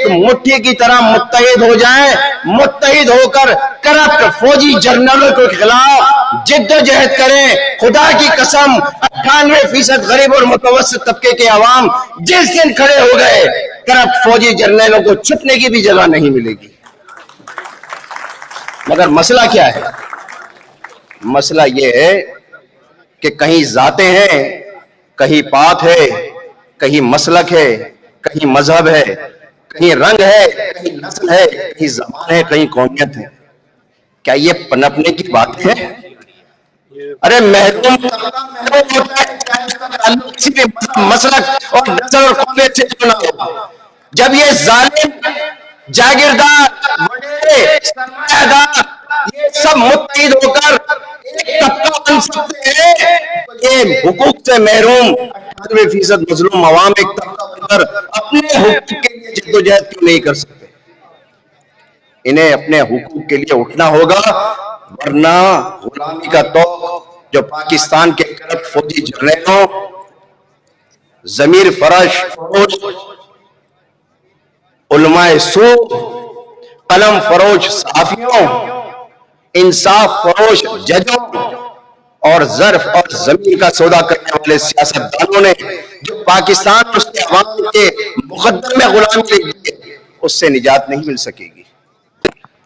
ایک مٹھی کی طرح متحد ہو جائیں، متحد ہو کر کرپٹ فوجی جنرلوں کے خلاف جد و جہد کریں۔ خدا کی قسم 98% غریب اور متوسط طبقے کے عوام جس دن کھڑے ہو گئے، کرپٹ فوجی جرنیلوں کو چھپنے کی بھی جگہ نہیں ملے گی۔ مگر مسئلہ کیا ہے؟ مسئلہ یہ ہے کہ کہیں ذاتیں ہیں، کہیں پات ہے، کہیں مسلک ہے، کہیں مذہب ہے، کہیں رنگ ہے، کہیں نسل ہے، کہیں زبان ہے، کہیں قومیت ہے۔ کیا یہ پنپنے کی بات ہے؟ ارے محروم ہوتا ہے کسی بھی مسلک اور نسل اور قومیت سے کیوں نہ ہو۔ جب یہ ظالم، جاگیردار، وڈیرے، سرمایہ دار یہ سب متحد ہو کر ایک طبقہ بن سکتے ہیں، یہ حقوق سے محروم 98% مظلوم عوام ایک طبقہ بن کر اپنے حقوق کے لیے جد و جہد کیوں نہیں کر سکتے؟ انہیں اپنے حقوق کے لیے اٹھنا ہوگا، ورنہ غلامی کا توق جو پاکستان کے کرپٹ فوجی جرنیلوں، ضمیر فروش علماء سو، قلم فروش صحافیوں، انصاف فروش ججوں اور ظرف اور زمین کا سودا کرنے والے سیاستدانوں نے جو پاکستان اور اس کے عوام کے مقدر میں غلامی لے دی، اس سے نجات نہیں مل سکے گی۔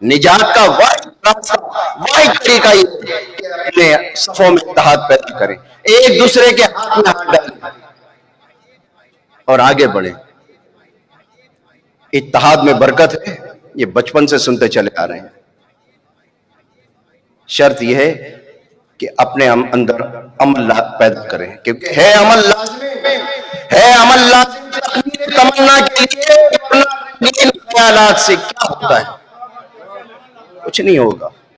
نجات کا واحد راستہ، واحد طریقہ یہ کہ اپنے صفوں میں اتحاد پیدا کریں، ایک دوسرے کے ہاتھ میں ہاتھ ڈالیں اور آگے بڑھیں۔ اتحاد میں برکت ہے، یہ بچپن سے سنتے چلے آ رہے ہیں۔ شرط یہ ہے کہ اپنے اندر عمل پیدا کریں، کیونکہ ہے عمل لازم تکمیل تمنا کے لیے، ورنہ رنگین خیالات سے کیا ہوتا ہے؟ کچھ نہیں ہوگا۔